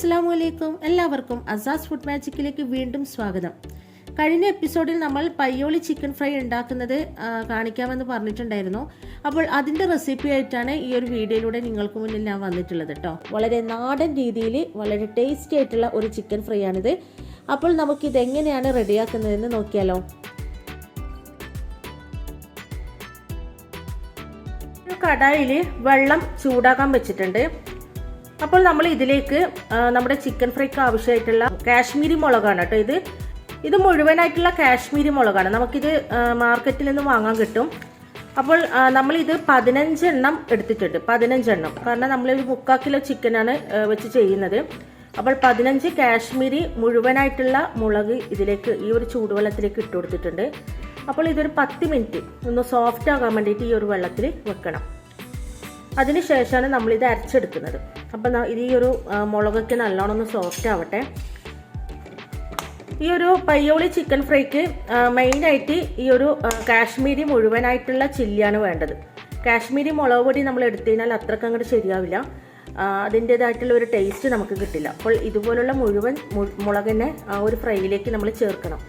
അസ്സലാമു അലൈക്കും. എല്ലാവർക്കും അസാസ് ഫുഡ് മാജിക്കിലേക്ക് വീണ്ടും സ്വാഗതം. കഴിഞ്ഞ എപ്പിസോഡിൽ നമ്മൾ പയ്യോളി ചിക്കൻ ഫ്രൈ ഉണ്ടാക്കുന്നത് കാണിക്കാമെന്ന് പറഞ്ഞിട്ടുണ്ടായിരുന്നു. അപ്പോൾ അതിൻ്റെ റെസിപ്പി ആയിട്ടാണ് ഈ ഒരു വീഡിയോയിലൂടെ നിങ്ങൾക്ക് മുന്നിൽ ഞാൻ വന്നിട്ടുള്ളത് കേട്ടോ. വളരെ നാടൻ രീതിയിൽ വളരെ ടേസ്റ്റി ആയിട്ടുള്ള ഒരു ചിക്കൻ ഫ്രൈ ആണിത്. അപ്പോൾ നമുക്കിത് എങ്ങനെയാണ് റെഡിയാക്കുന്നതെന്ന് നോക്കിയാലോ. ഒരു കടായിൽ വെള്ളം ചൂടാക്കാൻ വെച്ചിട്ടുണ്ട്. അപ്പോൾ നമ്മൾ ഇതിലേക്ക് നമ്മുടെ ചിക്കൻ ഫ്രൈക്ക് ആവശ്യമായിട്ടുള്ള കാശ്മീരി മുളകാണ് കേട്ടോ. ഇത് മുഴുവനായിട്ടുള്ള കാശ്മീരി മുളകാണ്. നമുക്കിത് മാർക്കറ്റിൽ നിന്ന് വാങ്ങാൻ കിട്ടും. അപ്പോൾ നമ്മളിത് 15 എണ്ണം എടുത്തിട്ടുണ്ട്. 15 എണ്ണം, കാരണം നമ്മളൊരു 3/4 കിലോ ചിക്കനാണ് വെച്ച് ചെയ്യുന്നത്. അപ്പോൾ 15 കാശ്മീരി മുഴുവനായിട്ടുള്ള മുളക് ഇതിലേക്ക് ഈ ഒരു ചൂടുവെള്ളത്തിലേക്ക് ഇട്ട് കൊടുത്തിട്ടുണ്ട്. അപ്പോൾ ഇതൊരു 10 മിനിറ്റ് ഒന്ന് സോഫ്റ്റ് ആകാൻ വേണ്ടിയിട്ട് ഈ ഒരു വെള്ളത്തിൽ വെക്കണം. അതിനുശേഷമാണ് നമ്മളിത് അരച്ചെടുക്കുന്നത്. അപ്പം ഈ ഒരു മുളകൊക്കെ നല്ലോണം ഒന്ന് സോഫ്റ്റ് ആവട്ടെ. ഈ ഒരു പയ്യോളി ചിക്കൻ ഫ്രൈക്ക് മെയിനായിട്ട് ഈ ഒരു കാശ്മീരി മുഴുവനായിട്ടുള്ള ചില്ലിയാണ് വേണ്ടത്. കാശ്മീരി മുളക് പൊടി നമ്മൾ എടുത്തു കഴിഞ്ഞാൽ അത്രയ്ക്ക് അങ്ങോട്ട് ശരിയാവില്ല, അതിൻ്റേതായിട്ടുള്ള ഒരു ടേസ്റ്റ് നമുക്ക് കിട്ടില്ല. അപ്പോൾ ഇതുപോലുള്ള മുഴുവൻ മുളകിനെ ആ ഒരു ഫ്രൈയിലേക്ക് നമ്മൾ ചേർക്കണം.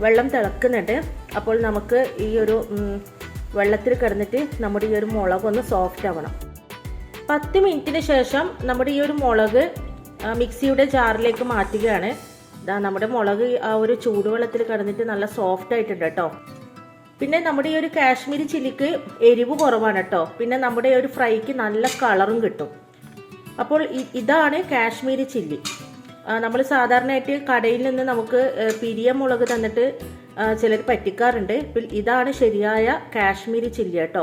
വെള്ളം തിളക്കുന്നുണ്ട്. അപ്പോൾ നമുക്ക് ഈ ഒരു വെള്ളത്തിൽ കിടന്നിട്ട് നമ്മുടെ ഈ ഒരു മുളകൊന്ന് സോഫ്റ്റ് ആവണം. 10 മിനിറ്റിന് ശേഷം നമ്മുടെ ഈ ഒരു മുളക് മിക്സിയുടെ ജാറിലേക്ക് മാറ്റുകയാണ്. ഇതാ നമ്മുടെ മുളക് ആ ഒരു ചൂടുവെള്ളത്തിൽ കിടന്നിട്ട് നല്ല സോഫ്റ്റ് ആയിട്ടുണ്ട് കേട്ടോ. പിന്നെ നമ്മുടെ ഈ ഒരു കാശ്മീരി ചില്ലിക്ക് എരിവ് കുറവാണ് കേട്ടോ. പിന്നെ നമ്മുടെ ഈ ഒരു ഫ്രൈക്ക് നല്ല കളറും കിട്ടും. അപ്പോൾ ഇതാണ് കാശ്മീരി ചില്ലി. നമ്മൾ സാധാരണയായിട്ട് കടയിൽ നിന്ന് നമുക്ക് പിരിയ മുളക് തന്നിട്ട് ചിലർ പറ്റിക്കാറുണ്ട്. ഇതാണ് ശരിയായ കാശ്മീരി ചില്ലി കേട്ടോ.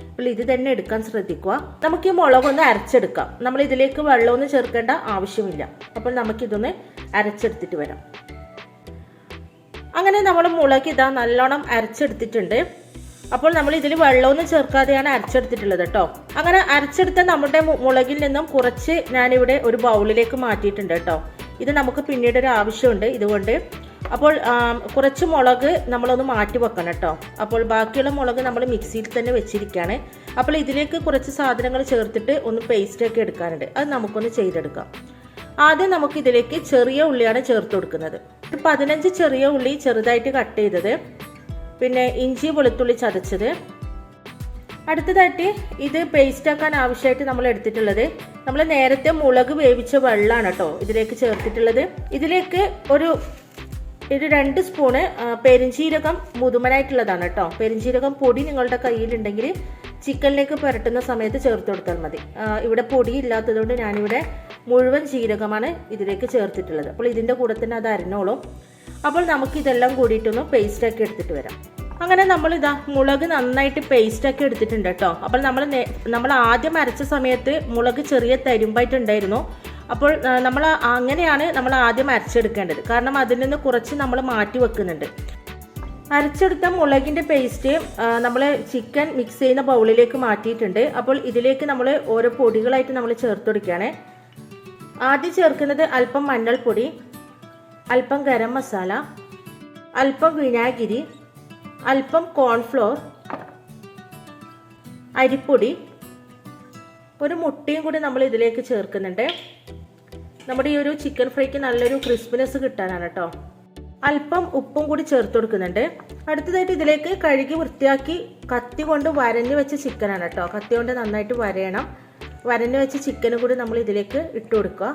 അപ്പോൾ ഇത് തന്നെ എടുക്കാൻ ശ്രദ്ധിക്കുക. നമുക്ക് ഈ മുളകൊന്ന് അരച്ചെടുക്കാം. നമ്മൾ ഇതിലേക്ക് വെള്ളമൊന്നും ചേർക്കേണ്ട ആവശ്യമില്ല. അപ്പോൾ നമുക്കിതൊന്ന് അരച്ചെടുത്തിട്ട് വരാം. അങ്ങനെ നമ്മൾ മുളക് ഇതാ നല്ലോണം അരച്ചെടുത്തിട്ടുണ്ട്. അപ്പോൾ നമ്മൾ ഇതിൽ വെള്ളമൊന്നും ചേർക്കാതെയാണ് അരച്ചെടുത്തിട്ടുള്ളത് കേട്ടോ. അങ്ങനെ അരച്ചെടുത്ത നമ്മുടെ മുളകിൽ നിന്നും കുറച്ച് ഞാനിവിടെ ഒരു ബൗളിലേക്ക് മാറ്റിയിട്ടുണ്ട് കേട്ടോ. ഇത് നമുക്ക് പിന്നീട് ഒരു ആവശ്യമുണ്ട് ഇതുകൊണ്ട്. അപ്പോൾ കുറച്ച് മുളക് നമ്മളൊന്ന് മാറ്റി വെക്കണം കേട്ടോ. അപ്പോൾ ബാക്കിയുള്ള മുളക് നമ്മൾ മിക്സിയിൽ തന്നെ വെച്ചിരിക്കുകയാണ്. അപ്പോൾ ഇതിലേക്ക് കുറച്ച് സാധനങ്ങൾ ചേർത്തിട്ട് ഒന്ന് പേസ്റ്റൊക്കെ എടുക്കാനുണ്ട്. അത് നമുക്കൊന്ന് ചെയ്തെടുക്കാം. ആദ്യം നമുക്ക് ഇതിലേക്ക് ചെറിയ ഉള്ളിയാണ് ചേർത്ത് കൊടുക്കുന്നത്. 15 ചെറിയ ഉള്ളി ചെറുതായിട്ട് കട്ട് ചെയ്തത്, പിന്നെ ഇഞ്ചി വെളുത്തുള്ളി ചതച്ചത്. അടുത്തതായിട്ട് ഇത് പേസ്റ്റ് ആക്കാൻ ആവശ്യമായിട്ട് നമ്മൾ എടുത്തിട്ടുള്ളത് നമ്മൾ നേരത്തെ മുളക് വേവിച്ച വെള്ളമാണ് കേട്ടോ ഇതിലേക്ക് ചേർത്തിട്ടുള്ളത്. ഇതിലേക്ക് ഒരു 2 സ്പൂണ് പെരിഞ്ചീരകം മുതുമനായിട്ടുള്ളതാണ് കേട്ടോ. പെരിഞ്ചീരകം പൊടി നിങ്ങളുടെ കയ്യിലുണ്ടെങ്കിൽ ചിക്കനിലേക്ക് പുരട്ടുന്ന സമയത്ത് ചേർത്ത് കൊടുത്താൽ മതി. ഇവിടെ പൊടി ഇല്ലാത്തതുകൊണ്ട് ഞാനിവിടെ മുഴുവൻ ജീരകമാണ് ഇതിലേക്ക് ചേർത്തിട്ടുള്ളത്. അപ്പോൾ ഇതിൻ്റെ കൂടെ തന്നെ അത് അരിഞ്ഞോളും. അപ്പോൾ നമുക്കിതെല്ലാം കൂടിയിട്ടൊന്ന് പേസ്റ്റാക്കി എടുത്തിട്ട് വരാം. അങ്ങനെ നമ്മളിതാ മുളക് നന്നായിട്ട് പേസ്റ്റാക്കി എടുത്തിട്ടുണ്ട് കേട്ടോ. അപ്പോൾ നമ്മൾ ആദ്യം അരച്ച സമയത്ത് മുളക് ചെറിയ തരുമ്പായിട്ടുണ്ടായിരുന്നു. അപ്പോൾ അങ്ങനെയാണ് നമ്മൾ ആദ്യം അരച്ചെടുക്കേണ്ടത്, കാരണം അതിൽ നിന്ന് കുറച്ച് നമ്മൾ മാറ്റി വെക്കുന്നുണ്ട്. അരച്ചെടുത്ത മുളകിൻ്റെ പേസ്റ്റ് നമ്മൾ ചിക്കൻ മിക്സ് ചെയ്യുന്ന ബൗളിലേക്ക് മാറ്റിയിട്ടുണ്ട്. അപ്പോൾ ഇതിലേക്ക് നമ്മൾ ഓരോ പൊടികളായിട്ട് നമ്മൾ ചേർത്ത് കൊടുക്കുകയാണ്. ആദ്യം ചേർക്കുന്നത് അല്പം മഞ്ഞൾപ്പൊടി, അല്പം ഗരം മസാല, അല്പം വിനാഗിരി, അല്പം കോൺഫ്ലോർ, അരിപ്പൊടി, ഒരു മുട്ടയും കൂടി നമ്മൾ ഇതിലേക്ക് ചേർക്കുന്നുണ്ട്. നമ്മുടെ ഈ ഒരു ചിക്കൻ ഫ്രൈക്ക് നല്ലൊരു ക്രിസ്പിനെസ് കിട്ടാനാണ് കേട്ടോ. അല്പം ഉപ്പും കൂടി ചേർത്ത് കൊടുക്കുന്നുണ്ട്. അടുത്തതായിട്ട് ഇതിലേക്ക് കഴുകി വൃത്തിയാക്കി കത്തി കൊണ്ട് വരഞ്ഞു വെച്ച ചിക്കനാണ് കേട്ടോ. കത്തി കൊണ്ട് നന്നായിട്ട് വരയണം. വരഞ്ഞു വെച്ച ചിക്കനും കൂടി നമ്മൾ ഇതിലേക്ക് ഇട്ട് കൊടുക്കുക.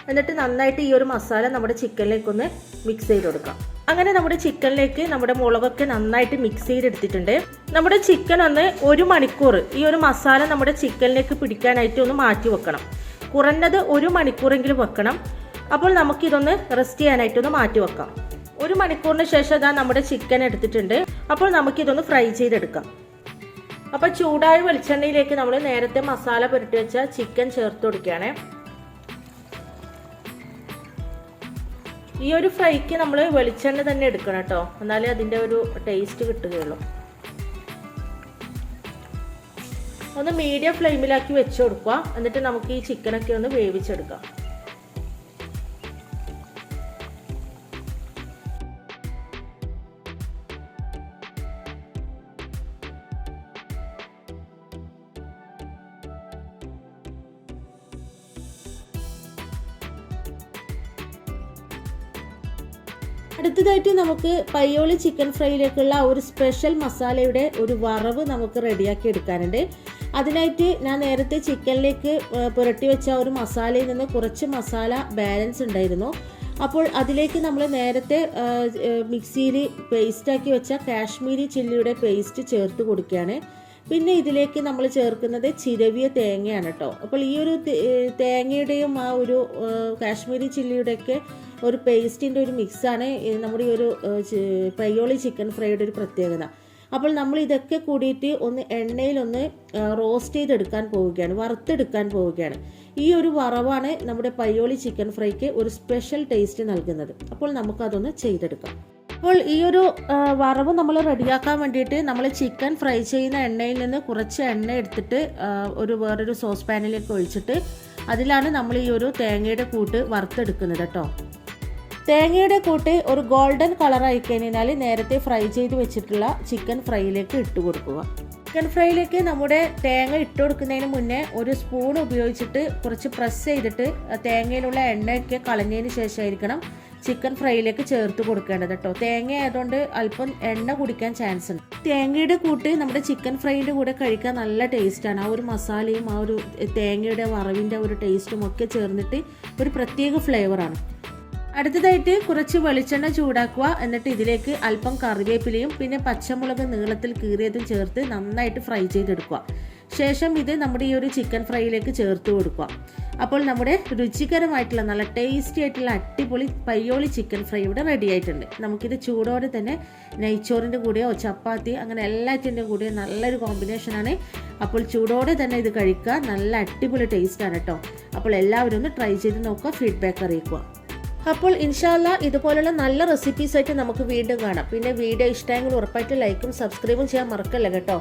എന്നിട്ട് നന്നായിട്ട് ഈ ഒരു മസാല നമ്മുടെ ചിക്കനിലേക്കൊന്ന് മിക്സ് ചെയ്ത് കൊടുക്കാം. അങ്ങനെ നമ്മുടെ ചിക്കനിലേക്ക് നമ്മുടെ മുളകൊക്കെ നന്നായിട്ട് മിക്സ് ചെയ്തെടുത്തിട്ടുണ്ട്. നമ്മുടെ ചിക്കൻ ഒന്ന് 1 മണിക്കൂർ ഈ ഒരു മസാല നമ്മുടെ ചിക്കനിലേക്ക് പിടിക്കാനായിട്ട് ഒന്ന് മാറ്റി വെക്കണം. കുറഞ്ഞത് 1 മണിക്കൂറെങ്കിലും വെക്കണം. അപ്പോൾ നമുക്കിതൊന്ന് റെസ്റ്റ് ചെയ്യാനായിട്ടൊന്ന് മാറ്റി വെക്കാം. 1 മണിക്കൂറിന് ശേഷം ഇതാ നമ്മുടെ ചിക്കൻ എടുത്തിട്ടുണ്ട്. അപ്പോൾ നമുക്കിതൊന്ന് ഫ്രൈ ചെയ്തെടുക്കാം. അപ്പോൾ ചൂടായ വെളിച്ചെണ്ണയിലേക്ക് നമ്മൾ നേരത്തെ മസാല പുരട്ടി വെച്ച ചിക്കൻ ചേർത്ത് കൊടുക്കുകയാണ്. ഈ ഒരു ഫ്രൈക്ക് നമ്മൾ വെളിച്ചെണ്ണ തന്നെ എടുക്കണം കേട്ടോ, എന്നാലേ അതിൻ്റെ ഒരു ടേസ്റ്റ് കിട്ടുകയുള്ളൂ. ഒന്ന് മീഡിയം ഫ്ലെയിമിലാക്കി വെച്ച് കൊടുക്കുക. എന്നിട്ട് നമുക്ക് ഈ ചിക്കനൊക്കെ ഒന്ന് വേവിച്ചെടുക്കാം. അടുത്തതായിട്ട് നമുക്ക് പയ്യോളി ചിക്കൻ ഫ്രൈയിലേക്കുള്ള ഒരു സ്പെഷ്യൽ മസാലയുടെ ഒരു വറവ് നമുക്ക് റെഡിയാക്കി എടുക്കാനുണ്ട്. അതിനായിട്ട് ഞാൻ നേരത്തെ ചിക്കനിലേക്ക് പുരട്ടി വെച്ച ഒരു മസാലയിൽ നിന്ന് കുറച്ച് മസാല ബാലൻസ് ഉണ്ടായിരുന്നു. അപ്പോൾ അതിലേക്ക് നമ്മൾ നേരത്തെ മിക്സിയിൽ പേസ്റ്റാക്കി വെച്ച കാശ്മീരി ചില്ലിയുടെ പേസ്റ്റ് ചേർത്ത് കൊടുക്കുകയാണ്. പിന്നെ ഇതിലേക്ക് നമ്മൾ ചേർക്കുന്നത് ചിരവിയ തേങ്ങയാണ് കേട്ടോ. അപ്പോൾ ഈ ഒരു തേങ്ങയുടെയും ആ ഒരു കാശ്മീരി ചില്ലിയുടെയൊക്കെ ഒരു പേസ്റ്റിൻ്റെ ഒരു മിക്സാണ് നമ്മുടെ ഈ ഒരു പയ്യോളി ചിക്കൻ ഫ്രൈയുടെ ഒരു പ്രത്യേകത. അപ്പോൾ നമ്മൾ ഇതൊക്കെ കൂടിയിട്ട് ഒന്ന് എണ്ണയിലൊന്ന് റോസ്റ്റ് ചെയ്തെടുക്കാൻ പോവുകയാണ്, വറുത്തെടുക്കാൻ പോവുകയാണ്. ഈ ഒരു വറവാണ് നമ്മുടെ പയ്യോളി ചിക്കൻ ഫ്രൈക്ക് ഒരു സ്പെഷ്യൽ ടേസ്റ്റ് നൽകുന്നത്. അപ്പോൾ നമുക്കതൊന്ന് ചെയ്തെടുക്കാം. അപ്പോൾ ഈ ഒരു വറവ് നമ്മൾ റെഡിയാക്കാൻ വേണ്ടിയിട്ട് നമ്മൾ ചിക്കൻ ഫ്രൈ ചെയ്യുന്ന എണ്ണയിൽ നിന്ന് കുറച്ച് എണ്ണ എടുത്തിട്ട് വേറൊരു സോസ് പാനിലേക്ക് ഒഴിച്ചിട്ട് അതിലാണ് നമ്മൾ ഈ ഒരു തേങ്ങയുടെ കൂട്ട് വറുത്തെടുക്കുന്നത് കേട്ടോ. തേങ്ങയുടെ കൂട്ട് ഒരു ഗോൾഡൻ കളറായി കഴിഞ്ഞാൽ നേരത്തെ ഫ്രൈ ചെയ്ത് വെച്ചിട്ടുള്ള ചിക്കൻ ഫ്രൈയിലേക്ക് ഇട്ട് കൊടുക്കുക. ചിക്കൻ ഫ്രൈയിലേക്ക് നമ്മുടെ തേങ്ങ ഇട്ട് കൊടുക്കുന്നതിന് മുന്നേ ഒരു സ്പൂൺ ഉപയോഗിച്ചിട്ട് കുറച്ച് പ്രസ് ചെയ്തിട്ട് തേങ്ങയിലുള്ള എണ്ണയൊക്കെ കളഞ്ഞതിന് ശേഷമായിരിക്കണം ചിക്കൻ ഫ്രൈയിലേക്ക് ചേർത്ത് കൊടുക്കേണ്ടത് കേട്ടോ. തേങ്ങ ആയതുകൊണ്ട് അല്പം എണ്ണ കുടിക്കാൻ ചാൻസ് ഉണ്ട്. തേങ്ങയുടെ കൂട്ട് നമ്മുടെ ചിക്കൻ ഫ്രൈയുടെ കൂടെ കഴിക്കാൻ നല്ല ടേസ്റ്റാണ്. ആ ഒരു മസാലയും ആ ഒരു തേങ്ങയുടെ വറവിൻ്റെ ഒരു ടേസ്റ്റും ഒക്കെ ചേർന്നിട്ട് ഒരു പ്രത്യേക ഫ്ലേവറാണ്. അടുത്തതായിട്ട് കുറച്ച് വെളിച്ചെണ്ണ ചൂടാക്കുക. എന്നിട്ട് ഇതിലേക്ക് അല്പം കറിവേപ്പിലയും പിന്നെ പച്ചമുളക് നീളത്തിൽ കീറിയതും ചേർത്ത് നന്നായിട്ട് ഫ്രൈ ചെയ്തെടുക്കുക. ശേഷം ഇത് നമ്മുടെ ഈ ഒരു ചിക്കൻ ഫ്രൈയിലേക്ക് ചേർത്ത് കൊടുക്കുക. അപ്പോൾ നമ്മുടെ രുചികരമായിട്ടുള്ള നല്ല ടേസ്റ്റി ആയിട്ടുള്ള അടിപൊളി പയ്യോളി ചിക്കൻ ഫ്രൈ ഇവിടെ റെഡി ആയിട്ടുണ്ട്. നമുക്കിത് ചൂടോടെ തന്നെ നെയ്ച്ചോറിൻ്റെ കൂടെയോ ചപ്പാത്തി അങ്ങനെ എല്ലാറ്റിൻ്റെ കൂടെയോ നല്ലൊരു കോമ്പിനേഷനാണ്. അപ്പോൾ ചൂടോടെ തന്നെ ഇത് കഴിക്കുക. നല്ല അടിപൊളി ടേസ്റ്റാണ് കേട്ടോ. അപ്പോൾ എല്ലാവരും ഒന്ന് ട്രൈ ചെയ്ത് നോക്കുക, ഫീഡ്ബാക്ക് അറിയിക്കുക. അപ്പോൾ ഇൻഷാ അല്ലാഹ് ഇതുപോലുള്ള നല്ല റെസിപ്പീസായിട്ട് നമുക്ക് വീണ്ടും കാണാം. പിന്നെ വീഡിയോ ഇഷ്ടമെങ്കിൽ ഉറപ്പായിട്ട് ലൈക്കും സബ്സ്ക്രൈബും ചെയ്യാൻ മറക്കല്ല കേട്ടോ.